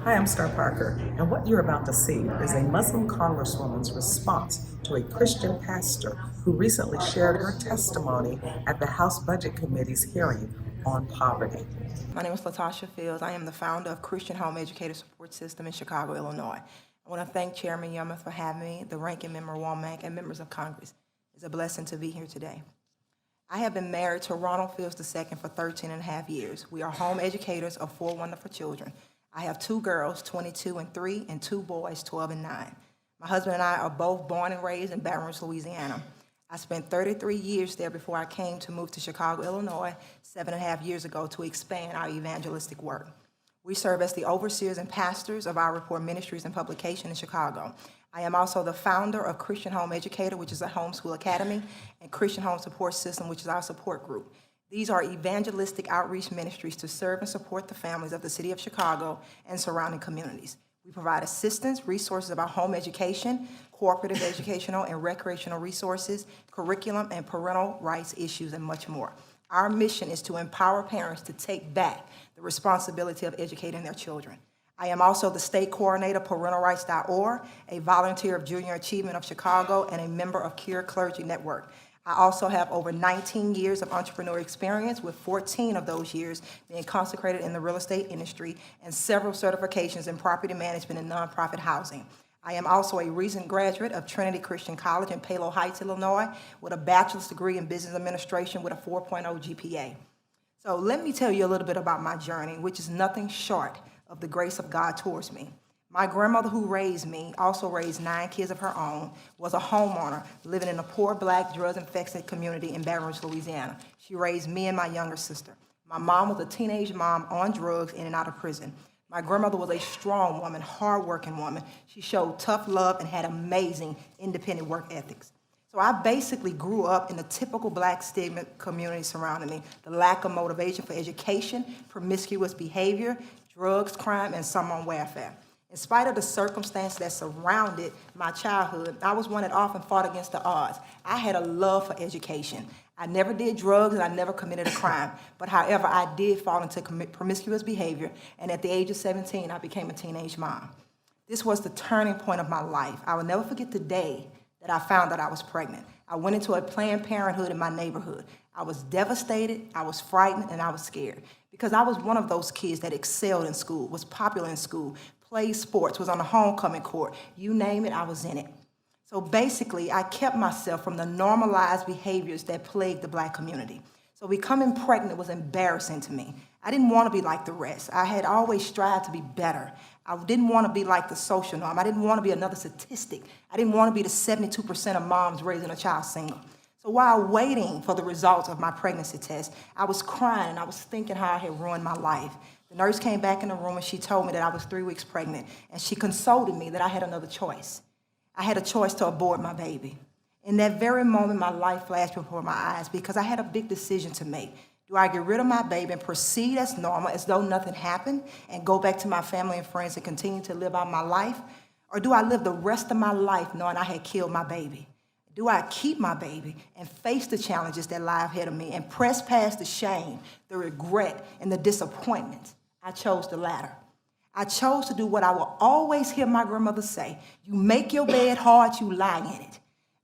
Hi, I'm Star Parker, and what you're about to see is a Muslim congresswoman's response to a Christian pastor who recently shared her testimony at the House Budget Committee's hearing on poverty. My name is Latasha Fields. I am the founder of Christian Home Educator Support System in Chicago, Illinois. I want to thank Chairman Yumeth for having me, the Ranking Member Womack, and members of Congress. It's a blessing to be here today. I have been married to Ronald Fields II for 13 and a half years. We are home educators of 4 wonderful children. I have 2 girls, 22 and 3, and 2 boys, 12 and 9. My husband and I are both born and raised in Baton Rouge, Louisiana. I spent 33 years there before I came to move to Chicago, Illinois, 7.5 years ago to expand our evangelistic work. We serve as the overseers and pastors of our Report Ministries and Publication in Chicago. I am also the founder of Christian Home Educator, which is a homeschool academy, and Christian Home Support System, which is our support group. These are evangelistic outreach ministries to serve and support the families of the city of Chicago and surrounding communities. We provide assistance, resources about home education, cooperative educational and recreational resources, curriculum and parental rights issues, and much more. Our mission is to empower parents to take back the responsibility of educating their children. I am also the state coordinator of parentalrights.org, a volunteer of Junior Achievement of Chicago, and a member of Cure Clergy Network. I also have over 19 years of entrepreneur experience, with 14 of those years being consecrated in the real estate industry and several certifications in property management and nonprofit housing. I am also a recent graduate of Trinity Christian College in Palo Heights, Illinois, with a bachelor's degree in business administration with a 4.0 GPA. So let me tell you a little bit about my journey, which is nothing short of the grace of God towards me. My grandmother, who raised me, also raised 9 kids of her own, was a homeowner living in a poor Black, drug-infested community in Baton Rouge, Louisiana. She raised me and my younger sister. My mom was a teenage mom on drugs, in and out of prison. My grandmother was a strong woman, hardworking woman. She showed tough love and had amazing independent work ethics. So I basically grew up in the typical Black stigma community surrounding me: the lack of motivation for education, promiscuous behavior, drugs, crime, and some on welfare. In spite of the circumstances that surrounded my childhood, I was one that often fought against the odds. I had a love for education. I never did drugs and I never committed a crime. But however, I did fall into promiscuous behavior, and at the age of 17, I became a teenage mom. This was the turning point of my life. I will never forget the day that I found that I was pregnant. I went into a Planned Parenthood in my neighborhood. I was devastated, I was frightened, and I was scared, because I was one of those kids that excelled in school, was popular in school, played sports, was on the homecoming court. You name it, I was in it. So basically, I kept myself from the normalized behaviors that plagued the Black community. So becoming pregnant was embarrassing to me. I didn't want to be like the rest. I had always strived to be better. I didn't want to be like the social norm. I didn't want to be another statistic. I didn't want to be the 72% of moms raising a child single. So while waiting for the results of my pregnancy test, I was crying and I was thinking how I had ruined my life. The nurse came back in the room and she told me that I was 3 weeks pregnant, and she consoled me that I had another choice. I had a choice to abort my baby. In that very moment, my life flashed before my eyes, because I had a big decision to make. Do I get rid of my baby and proceed as normal, as though nothing happened, and go back to my family and friends and continue to live out my life? Or do I live the rest of my life knowing I had killed my baby? Do I keep my baby and face the challenges that lie ahead of me and press past the shame, the regret, and the disappointment? I chose the latter. I chose to do what I will always hear my grandmother say: you make your bed hard, you lie in it.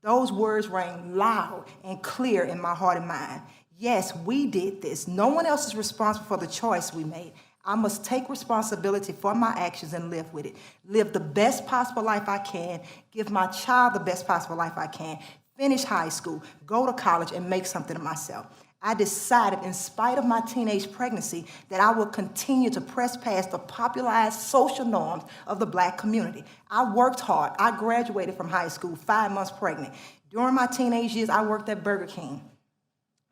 Those words rang loud and clear in my heart and mind. Yes, we did this. No one else is responsible for the choice we made. I must take responsibility for my actions and live with it. Live the best possible life I can, give my child the best possible life I can, finish high school, go to college, and make something of myself. I decided, in spite of my teenage pregnancy, that I would continue to press past the popularized social norms of the Black community. I worked hard. I graduated from high school 5 months pregnant. During my teenage years, I worked at Burger King.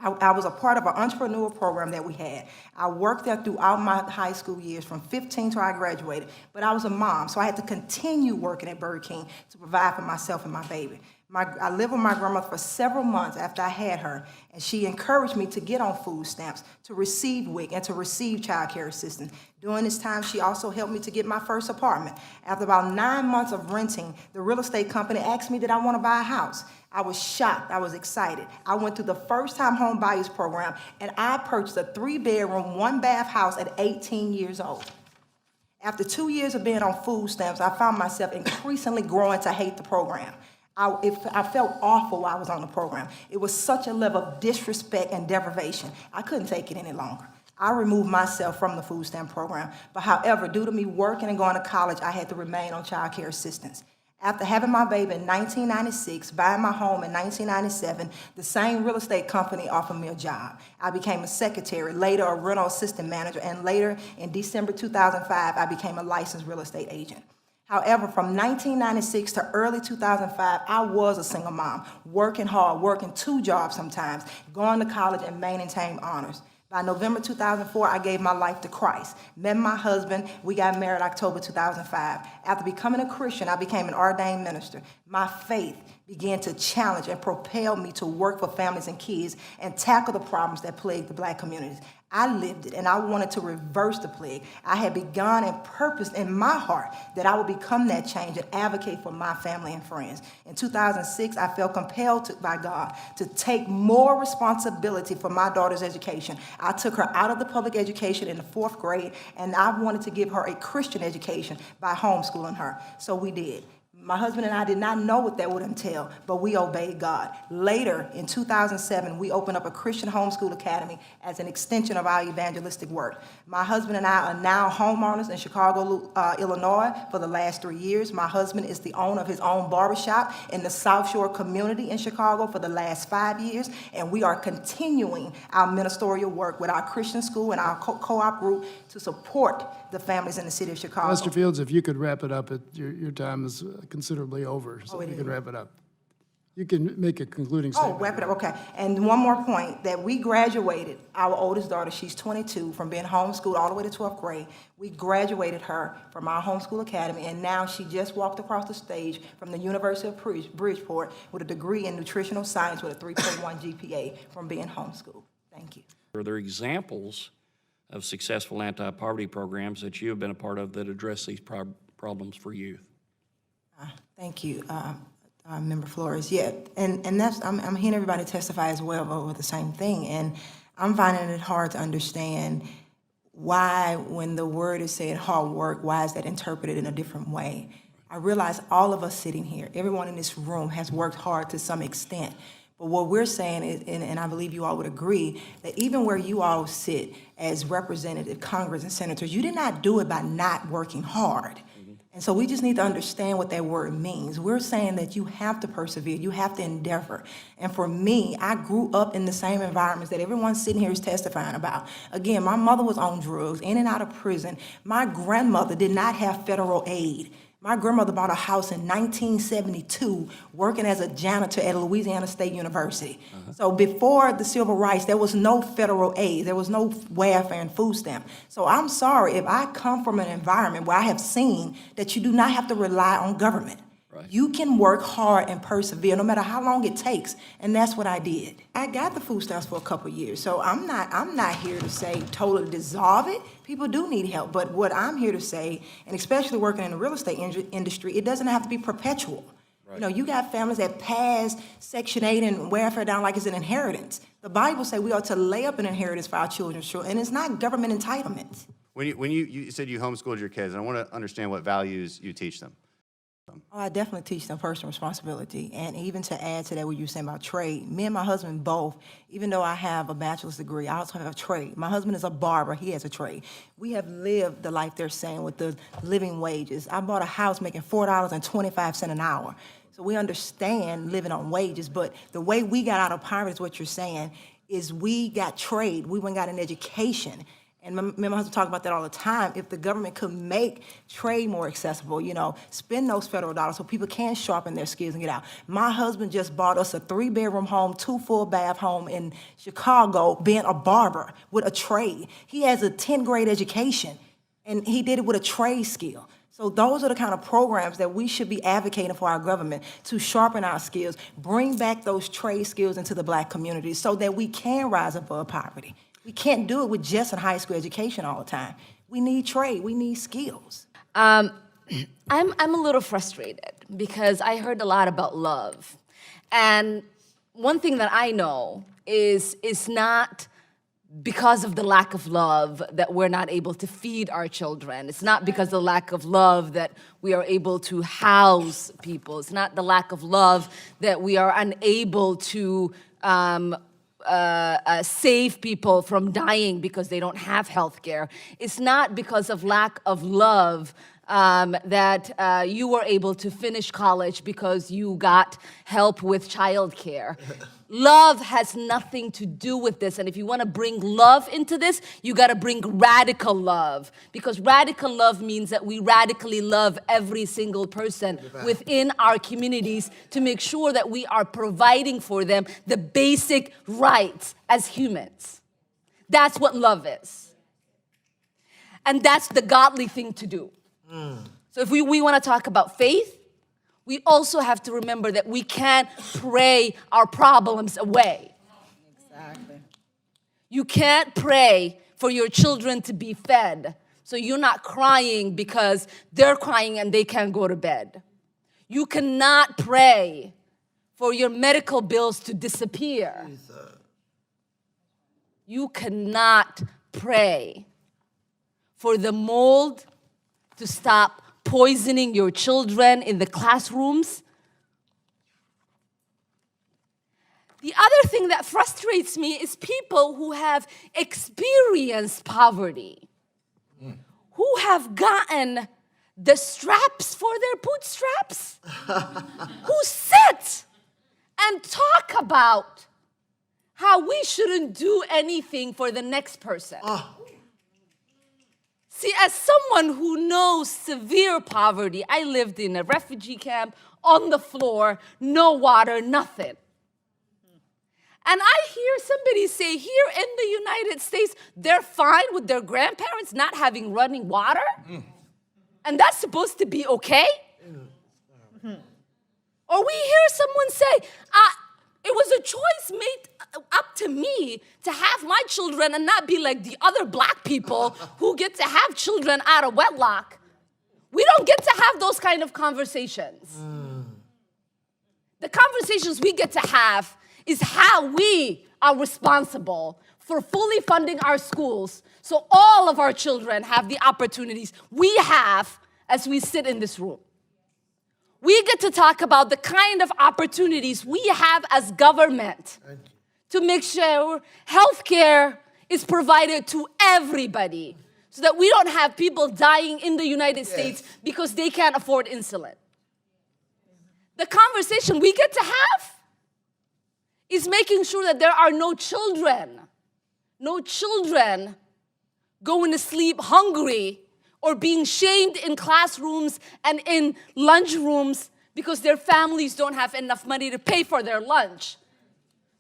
I was a part of an entrepreneur program that we had. I worked there throughout my high school years, from 15 till I graduated. But I was a mom, so I had to continue working at Burger King to provide for myself and my baby. I lived with my grandmother for several months after I had her, and she encouraged me to get on food stamps, to receive WIC, and to receive child care assistance. During this time, she also helped me to get my first apartment. After about 9 months of renting, the real estate company asked me, did I want to buy a house? I was shocked. I was excited. I went through the first-time home buyers program, and I purchased a 3-bedroom, 1-bath house at 18 years old. After 2 years of being on food stamps, I found myself increasingly growing to hate the program. I felt awful while I was on the program. It was such a level of disrespect and deprivation. I couldn't take it any longer. I removed myself from the food stamp program. But however, due to me working and going to college, I had to remain on child care assistance. After having my baby in 1996, buying my home in 1997, the same real estate company offered me a job. I became a secretary, later a rental assistant manager, and later in December 2005, I became a licensed real estate agent. However, from 1996 to early 2005, I was a single mom, working hard, working 2 jobs sometimes, going to college and maintaining honors. By November 2004, I gave my life to Christ. Met my husband. We got married October 2005. After becoming a Christian, I became an ordained minister. My faith began to challenge and propel me to work for families and kids and tackle the problems that plague the Black communities. I lived it, and I wanted to reverse the plague. I had begun and purposed in my heart that I would become that change and advocate for my family and friends. In 2006, I felt compelled by God to take more responsibility for my daughter's education. I took her out of the public education in the 4th grade, and I wanted to give her a Christian education by homeschooling her. So we did. My husband and I did not know what that would entail, but we obeyed God. Later, in 2007, we opened up a Christian homeschool academy as an extension of our evangelistic work. My husband and I are now homeowners in Chicago, Illinois for the last 3 years. My husband is the owner of his own barbershop in the South Shore community in Chicago for the last 5 years, and we are continuing our ministerial work with our Christian school and our co-op group to support the families in the city of Chicago. Mr. Fields, if you could wrap it up, your time is considerably over, so if you could wrap it up. You can make a concluding statement. Oh, wrap it up, okay. And one more point, that we graduated our oldest daughter, she's 22, from being homeschooled all the way to 12th grade. We graduated her from our homeschool academy, and now she just walked across the stage from the University of Bridgeport with a degree in nutritional science with a 3.1 GPA from being homeschooled. Thank you. Are there examples of successful anti-poverty programs that you have been a part of that address these problems for youth? Thank you, Member Flores. Yeah, and that's, I'm hearing everybody testify as well over the same thing, and I'm finding it hard to understand why, when the word is said hard work, why is that interpreted in a different way? I realize all of us sitting here, everyone in this room has worked hard to some extent. But what we're saying is, and I believe you all would agree, that even where you all sit as representative, Congress, and senators, you did not do it by not working hard. And so we just need to understand what that word means. We're saying that you have to persevere, you have to endeavor. And for me, I grew up in the same environments that everyone sitting here is testifying about. Again, my mother was on drugs, in and out of prison. My grandmother did not have federal aid. My grandmother bought a house in 1972 working as a janitor at Louisiana State University. So before the civil rights, there was no federal aid. There was no welfare and food stamp. So I'm sorry if I come from an environment where I have seen that you do not have to rely on government. Right. You can work hard and persevere no matter how long it takes, and that's what I did. I got the food stamps for a couple of years, so I'm not here to say totally dissolve it. People do need help, but what I'm here to say, and especially working in the real estate industry, it doesn't have to be perpetual. Right. You know, you got families that pass Section 8 and welfare down like it's an inheritance. The Bible says we ought to lay up an inheritance for our children, and it's not government entitlements. When you said you homeschooled your kids, and I want to understand what values you teach them. Oh, I definitely teach them personal responsibility. And even to add to that, what you were saying about trade, me and my husband both, even though I have a bachelor's degree, I also have a trade. My husband is a barber, he has a trade. We have lived the life they're saying with the living wages. I bought a house making $4.25 an hour. So we understand living on wages, but the way we got out of poverty is what you're saying, is we got trade, we went and got an education. And me and my husband talk about that all the time. If the government could make trade more accessible, you know, spend those federal dollars so people can sharpen their skills and get out. My husband just bought us a 3-bedroom home, 2 full bath home in Chicago, being a barber with a trade. He has a 10th grade education, and he did it with a trade skill. So those are the kind of programs that we should be advocating for our government, to sharpen our skills, bring back those trade skills into the Black community so that we can rise above poverty. We can't do it with just a high school education all the time. We need trade, we need skills. I'm a little frustrated because I heard a lot about love. And one thing that I know is it's not because of the lack of love that we're not able to feed our children. It's not because of the lack of love that we are able to house people. It's not the lack of love that we are unable to save people from dying because they don't have health care. It's not because of lack of love that you were able to finish college because you got help with childcare. Love has nothing to do with this. And if you want to bring love into this, you got to bring radical love. Because radical love means that we radically love every single person within our communities to make sure that we are providing for them the basic rights as humans. That's what love is. And that's the godly thing to do. So if we want to talk about faith, we also have to remember that we can't pray our problems away. Exactly. You can't pray for your children to be fed, so you're not crying because they're crying and they can't go to bed. You cannot pray for your medical bills to disappear. You cannot pray for the mold to stop poisoning your children in the classrooms. The other thing that frustrates me is people who have experienced poverty, who have gotten the straps for their bootstraps, who sit and talk about how we shouldn't do anything for the next person. See, as someone who knows severe poverty, I lived in a refugee camp, on the floor, no water, nothing. And I hear somebody say, here in the United States, they're fine with their grandparents not having running water? And that's supposed to be okay? Or we hear someone say, it was a choice made up to me to have my children and not be like the other black people who get to have children out of wedlock. We don't get to have those kind of conversations. The conversations we get to have is how we are responsible for fully funding our schools so all of our children have the opportunities we have as we sit in this room. We get to talk about the kind of opportunities we have as government to make sure healthcare is provided to everybody so that we don't have people dying in the United States because they can't afford insulin. The conversation we get to have is making sure that there are no children going to sleep hungry or being shamed in classrooms and in lunchrooms because their families don't have enough money to pay for their lunch.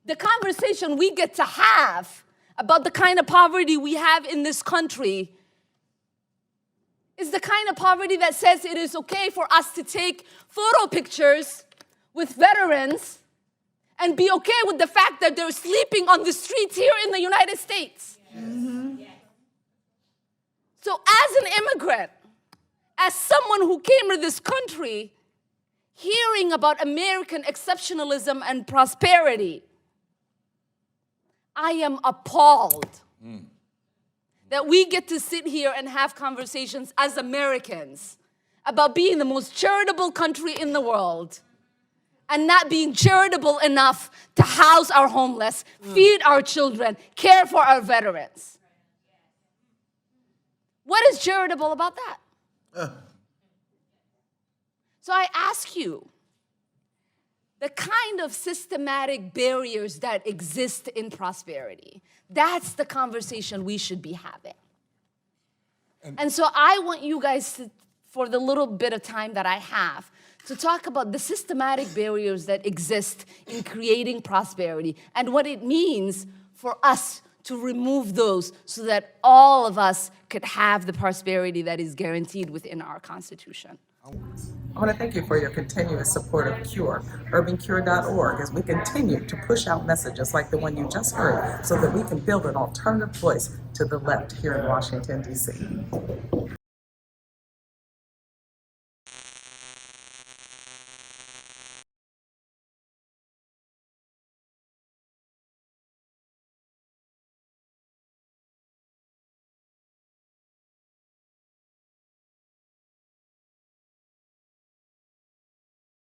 The conversation we get to have about the kind of poverty we have in this country is the kind of poverty that says it is okay for us to take photo pictures with veterans and be okay with the fact that they're sleeping on the streets here in the United States. So as an immigrant, as someone who came to this country, hearing about American exceptionalism and prosperity, I am appalled that we get to sit here and have conversations as Americans about being the most charitable country in the world and not being charitable enough to house our homeless, feed our children, care for our veterans. What is charitable about that? So I ask you, the kind of systematic barriers that exist in prosperity, that's the conversation we should be having. And so I want you guys to, for the little bit of time that I have, to talk about the systematic barriers that exist in creating prosperity and what it means for us to remove those so that all of us could have the prosperity that is guaranteed within our Constitution. I want to thank you for your continuous support of CURE, urbancure.org, as we continue to push out messages like the one you just heard so that we can build an alternative voice to the left here in Washington, D.C.